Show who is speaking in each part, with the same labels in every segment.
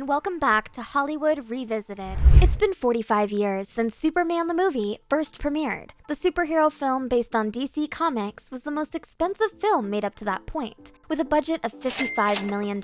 Speaker 1: and welcome back to Hollywood Revisited. It's been 45 years since Superman the movie first premiered. The superhero film based on DC Comics was the most expensive film made up to that point, with a budget of $55 million.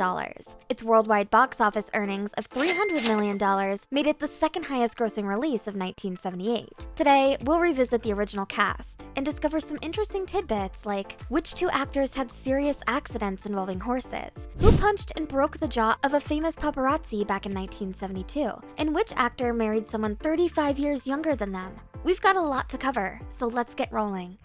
Speaker 1: Its worldwide box office earnings of $300 million made it the second highest grossing release of 1978. Today, we'll revisit the original cast and discover some interesting tidbits like which two actors had serious accidents involving horses, who punched and broke the jaw of a famous paparazzi back in 1972, and which actor married someone 35 years younger than them. We've got a lot to cover, so let's get rolling.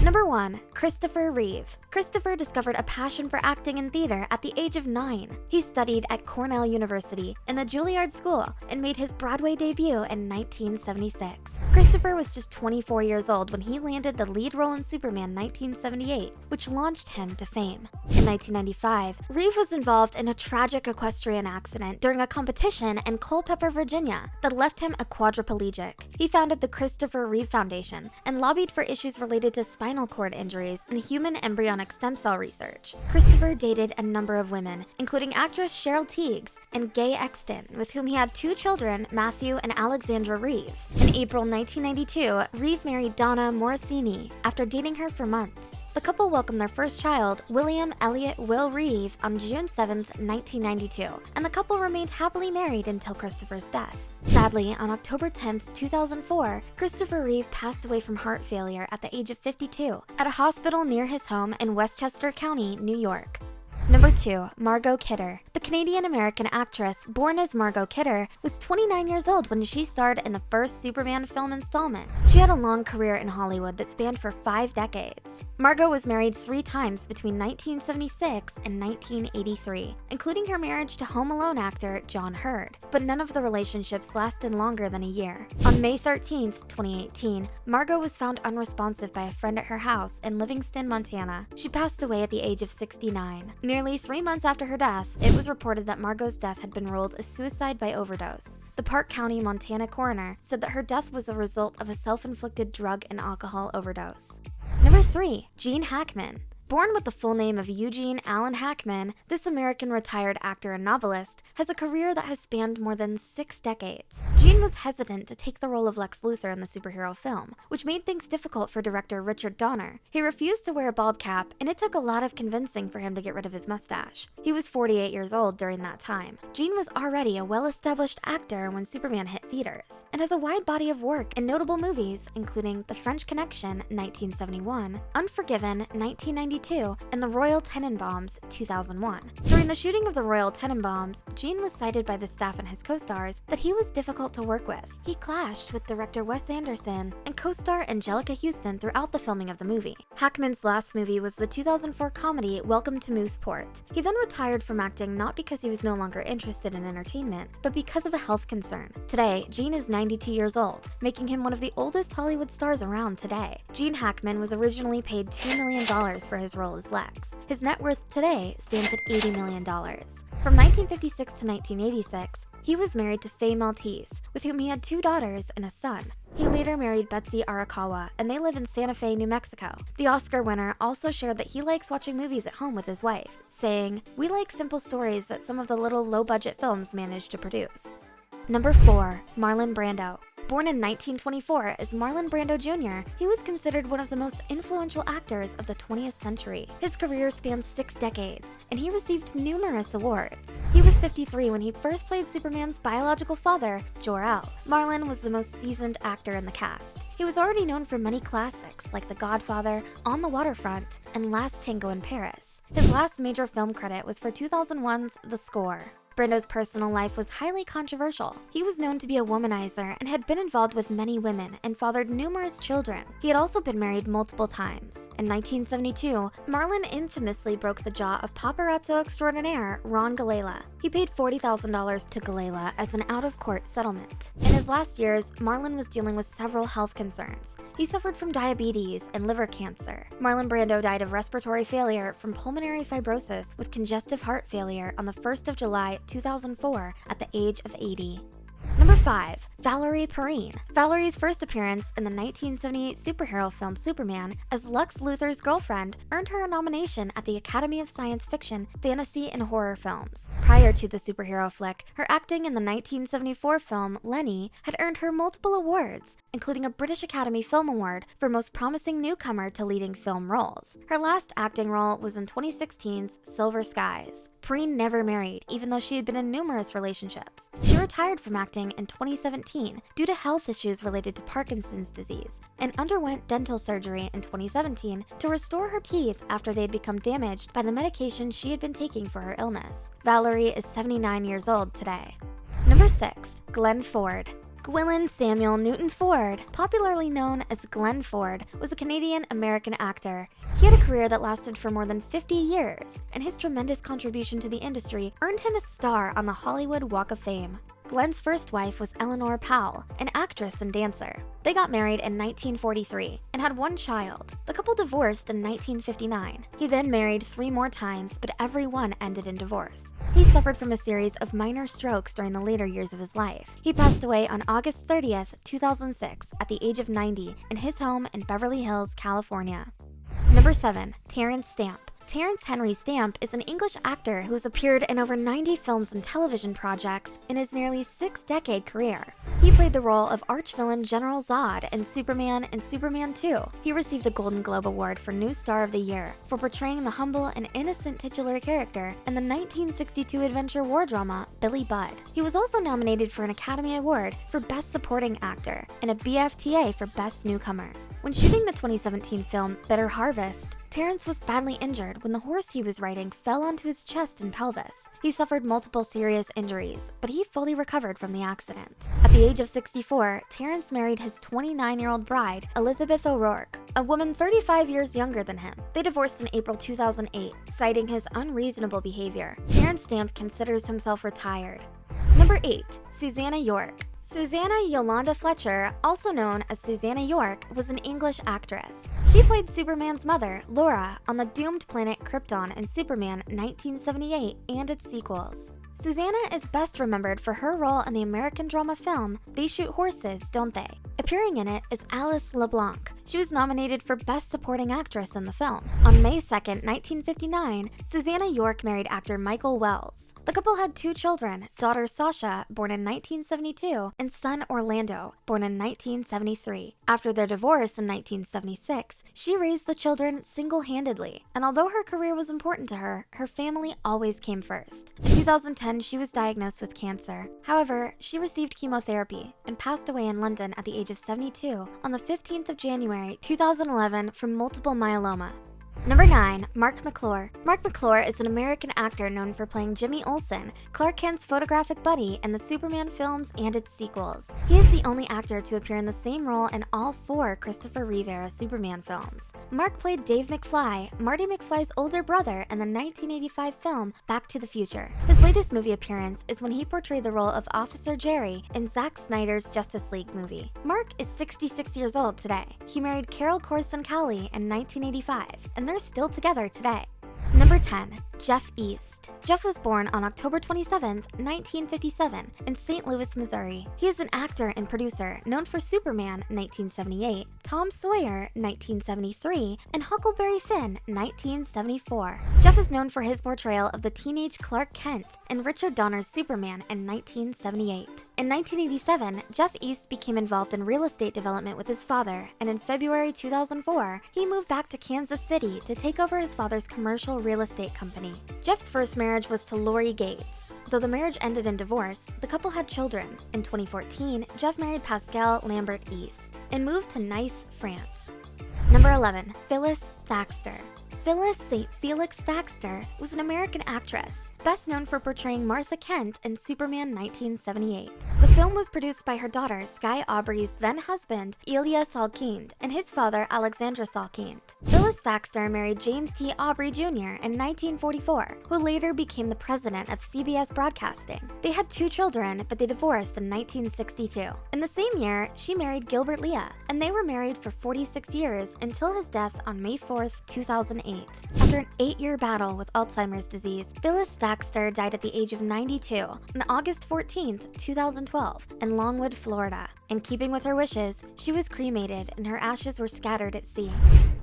Speaker 1: Number 1. Christopher Reeve. Christopher discovered a passion for acting and theater at the age of 9. He studied at Cornell University in the Juilliard School and made his Broadway debut in 1976. Christopher was just 24 years old when he landed the lead role in Superman 1978, which launched him to fame. In 1995, Reeve was involved in a tragic equestrian accident during a competition in Culpeper, Virginia, that left him a quadriplegic. He founded the Christopher Reeve Foundation and lobbied for issues related to spinal cord injuries and human embryonic stem cell research. Christopher dated a number of women, including actress Cheryl Tiegs and Gay Exton, with whom he had 2 children, Matthew and Alexandra Reeve. In April 1992, Reeve married Donna Morosini after dating her for months. The couple welcomed their first child, William Elliott Will Reeve, on June 7, 1992, and the couple remained happily married until Christopher's death. Sadly, on October 10, 2004, Christopher Reeve passed away from heart failure at the age of 52 at a hospital near his home in Westchester County, New York. Number 2. Margot Kidder. The Canadian-American actress, born as Margot Kidder, was 29 years old when she starred in the first Superman film installment. She had a long career in Hollywood that spanned for 5 decades. Margot was married 3 times between 1976 and 1983, including her marriage to Home Alone actor John Hurd, but none of the relationships lasted longer than a year. On May 13, 2018, Margot was found unresponsive by a friend at her house in Livingston, Montana. She passed away at the age of 69. Nearly 3 months after her death, it was reported that Margot's death had been ruled a suicide by overdose. The Park County, Montana coroner said that her death was a result of a self-inflicted drug and alcohol overdose. Number 3. Gene Hackman. Born with the full name of Eugene Allen Hackman, this American retired actor and novelist has a career that has spanned more than 6 decades. Gene was hesitant to take the role of Lex Luthor in the superhero film, which made things difficult for director Richard Donner. He refused to wear a bald cap, and it took a lot of convincing for him to get rid of his mustache. He was 48 years old during that time. Gene was already a well-established actor when Superman hit theaters, and has a wide body of work in notable movies, including The French Connection, 1971, Unforgiven, 1992, and The Royal Tenenbaums, 2001. During the shooting of The Royal Tenenbaums, Gene was cited by the staff and his co-stars that he was difficult to work with. He clashed with director Wes Anderson and co-star Angelica Houston throughout the filming of the movie. Hackman's last movie was the 2004 comedy Welcome to Mooseport. He then retired from acting not because he was no longer interested in entertainment, but because of a health concern. Today, Gene is 92 years old, making him one of the oldest Hollywood stars around today. Gene Hackman was originally paid $2 million for his role as Lex. His net worth today stands at $80 million. From 1956 to 1986, he was married to Faye Maltese, with whom he had 2 daughters and a son. He later married Betsy Arakawa, and they live in Santa Fe, New Mexico. The Oscar winner also shared that he likes watching movies at home with his wife, saying, "We like simple stories that some of the little low-budget films manage to produce." Number 4. Marlon Brando. Born in 1924 as Marlon Brando Jr., he was considered one of the most influential actors of the 20th century. His career spans 6 decades, and he received numerous awards. He was 53 when he first played Superman's biological father, Jor-el. Marlon was the most seasoned actor in the cast. He was already known for many classics like The Godfather, On the Waterfront, and Last Tango in Paris. His last major film credit was for 2001's The Score. Brando's personal life was highly controversial. He was known to be a womanizer and had been involved with many women and fathered numerous children. He had also been married multiple times. In 1972, Marlon infamously broke the jaw of paparazzo extraordinaire Ron Galella. He paid $40,000 to Galella as an out-of-court settlement. In his last years, Marlon was dealing with several health concerns. He suffered from diabetes and liver cancer. Marlon Brando died of respiratory failure from pulmonary fibrosis with congestive heart failure on the 1st of July 2004 at the age of 80. Number 5. Valerie Perrine. Valerie's first appearance in the 1978 superhero film Superman as Lex Luthor's girlfriend earned her a nomination at the Academy of Science Fiction, Fantasy, and Horror Films. Prior to the superhero flick, her acting in the 1974 film Lenny had earned her multiple awards, including a British Academy Film Award for Most Promising Newcomer to Leading Film Roles. Her last acting role was in 2016's Silver Skies. Perrine never married, even though she had been in numerous relationships. She retired from acting in 2017 due to health issues related to Parkinson's disease, and underwent dental surgery in 2017 to restore her teeth after they had become damaged by the medication she had been taking for her illness. Valerie is 79 years old today. Number 6. Glenn Ford. Gwilyn Samuel Newton Ford, popularly known as Glenn Ford, was a Canadian-American actor. He had a career that lasted for more than 50 years, and his tremendous contribution to the industry earned him a star on the Hollywood Walk of Fame. Glenn's first wife was Eleanor Powell, an actress and dancer. They got married in 1943 and had one child. The couple divorced in 1959. He then married 3 more times, but every one ended in divorce. He suffered from a series of minor strokes during the later years of his life. He passed away on August 30th, 2006, at the age of 90 in his home in Beverly Hills, California. Number 7. Terence Stamp. Terence Henry Stamp is an English actor who has appeared in over 90 films and television projects in his nearly 6-decade career. He played the role of arch-villain General Zod in Superman and Superman 2. He received a Golden Globe Award for New Star of the Year for portraying the humble and innocent titular character in the 1962 adventure war drama Billy Budd. He was also nominated for an Academy Award for Best Supporting Actor and a BFTA for Best Newcomer. When shooting the 2017 film Bitter Harvest, Terence was badly injured when the horse he was riding fell onto his chest and pelvis. He suffered multiple serious injuries, but he fully recovered from the accident. At the age of 64, Terence married his 29-year-old bride, Elizabeth O'Rourke, a woman 35 years younger than him. They divorced in April 2008, citing his unreasonable behavior. Terence Stamp considers himself retired. Number 8. Susannah York. Susannah Yolanda Fletcher, also known as Susannah York, was an English actress. She played Superman's mother, Lara, on the doomed planet Krypton in Superman 1978 and its sequels. Susannah is best remembered for her role in the American drama film They Shoot Horses, Don't They? Appearing in it is Alice LeBlanc. She was nominated for Best Supporting Actress in the film. On May 2, 1959, Susannah York married actor Michael Wells. The couple had 2 children, daughter Sasha, born in 1972, and son Orlando, born in 1973. After their divorce in 1976, she raised the children single-handedly, and although her career was important to her, her family always came first. In 2010, she was diagnosed with cancer. However, she received chemotherapy and passed away in London at the age of 72 on the 15th of January 2011 from multiple myeloma. Number 9. Marc McClure. Marc McClure is an American actor known for playing Jimmy Olsen, Clark Kent's photographic buddy in the Superman films and its sequels. He is the only actor to appear in the same role in all 4 Christopher Reeve-era Superman films. Marc played Dave McFly, Marty McFly's older brother in the 1985 film Back to the Future. His latest movie appearance is when he portrayed the role of Officer Jerry in Zack Snyder's Justice League movie. Marc is 66 years old today. He married Carol Corson Cowley in 1985, and they're still together today. Number 10. Jeff East. Jeff was born on October 27, 1957, in St. Louis, Missouri. He is an actor and producer known for Superman 1978, Tom Sawyer 1973, and Huckleberry Finn 1974. Jeff is known for his portrayal of the teenage Clark Kent in Richard Donner's Superman in 1978. In 1987, Jeff East became involved in real estate development with his father, and in February 2004, he moved back to Kansas City to take over his father's commercial real estate company. Jeff's first marriage was to Lori Gates. Though the marriage ended in divorce, the couple had children. In 2014, Jeff married Pascal Lambert East and moved to Nice, France. Number 11. Phyllis Thaxter. Phyllis St. Felix Thaxter was an American actress, best known for portraying Martha Kent in Superman 1978. The film was produced by her daughter Sky Aubrey's then-husband, Ilya Salkind, and his father, Alexandra Salkind. Phyllis Thaxter married James T. Aubrey Jr. in 1944, who later became the president of CBS Broadcasting. They had 2 children, but they divorced in 1962. In the same year, she married Gilbert Leah, and they were married for 46 years until his death on May 4, 2008. After After an 8-year battle with Alzheimer's disease, Phyllis Thaxter died at the age of 92 on August 14, 2012, in Longwood, Florida. In keeping with her wishes, she was cremated and her ashes were scattered at sea.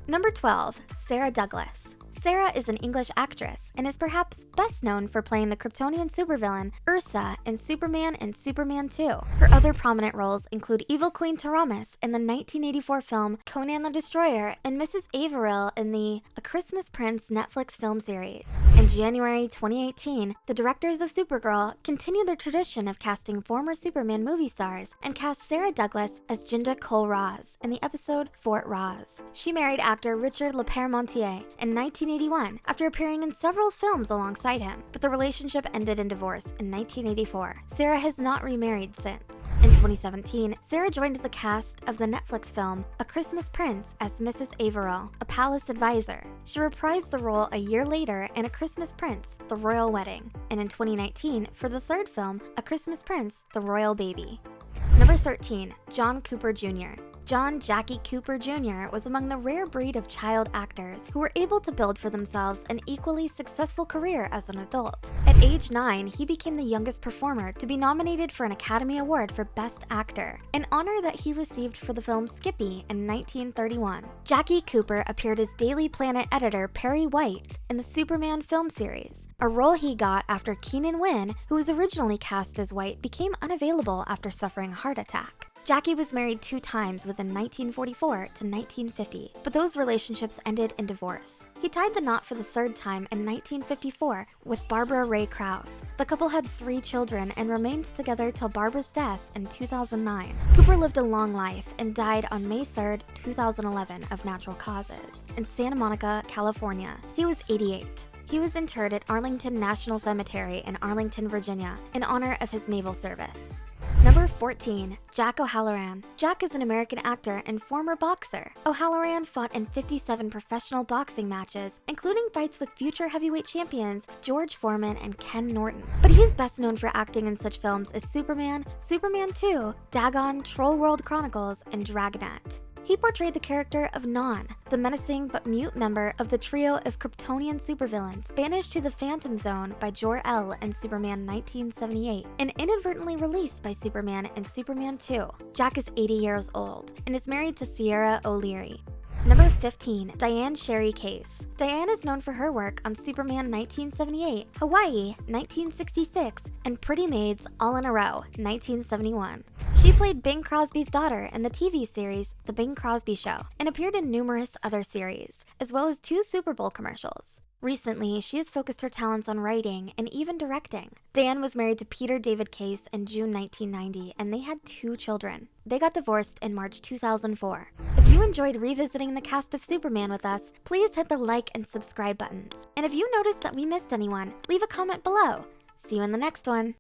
Speaker 1: Number 12. Sarah Douglas. Sarah is an English actress and is perhaps best known for playing the Kryptonian supervillain Ursa in Superman and Superman 2. Her other prominent roles include Evil Queen Taramis in the 1984 film Conan the Destroyer and Mrs. Averill in the A Christmas Prince Netflix film series. In January 2018, the directors of Supergirl continued their tradition of casting former Superman movie stars and cast Sarah Douglas as Jinda Cole-Ross in the episode Fort Ross. She married actor Richard Leparmentier in 1981 after appearing in several films alongside him, but the relationship ended in divorce in 1984. Sarah has not remarried since. In 2017, Sarah joined the cast of the Netflix film A Christmas Prince as Mrs. Averill, a palace advisor. She reprised the role a year later in A Christmas Prince, The Royal Wedding, and in 2019 for the third film, A Christmas Prince, The Royal Baby. Number 13. John Cooper Jr. John Jackie Cooper Jr. was among the rare breed of child actors who were able to build for themselves an equally successful career as an adult. At age 9, he became the youngest performer to be nominated for an Academy Award for Best Actor, an honor that he received for the film Skippy in 1931. Jackie Cooper appeared as Daily Planet editor Perry White in the Superman film series, a role he got after Keenan Wynn, who was originally cast as White, became unavailable after suffering a heart attack. Jackie was married 2 times within 1944 to 1950, but those relationships ended in divorce. He tied the knot for the 3rd time in 1954 with Barbara Ray Krause. The couple had 3 children and remained together till Barbara's death in 2009. Cooper lived a long life and died on May 3, 2011 of natural causes in Santa Monica, California. He was 88. He was interred at Arlington National Cemetery in Arlington, Virginia, in honor of his naval service. Number 14. Jack O'Halloran. Jack is an American actor and former boxer. O'Halloran fought in 57 professional boxing matches, including fights with future heavyweight champions George Foreman and Ken Norton. But he is best known for acting in such films as Superman, Superman 2, Dagon, Troll World Chronicles, and Dragnet. He portrayed the character of Non, the menacing but mute member of the trio of Kryptonian supervillains banished to the Phantom Zone by Jor-el in Superman 1978 and inadvertently released by Superman in Superman 2. Jack is 80 years old and is married to Sierra O'Leary. Number 15. Diane Sherry Case. Diane is known for her work on Superman 1978, Hawaii 1966, and Pretty Maids All in a Row 1971. She played Bing Crosby's daughter in the TV series The Bing Crosby Show and appeared in numerous other series, as well as 2 Super Bowl commercials. Recently, she has focused her talents on writing and even directing. Diane was married to Peter David Case in June 1990, and they had 2 children. They got divorced in March 2004. If you enjoyed revisiting the cast of Superman with us, please hit the like and subscribe buttons. And if you noticed that we missed anyone, leave a comment below. See you in the next one.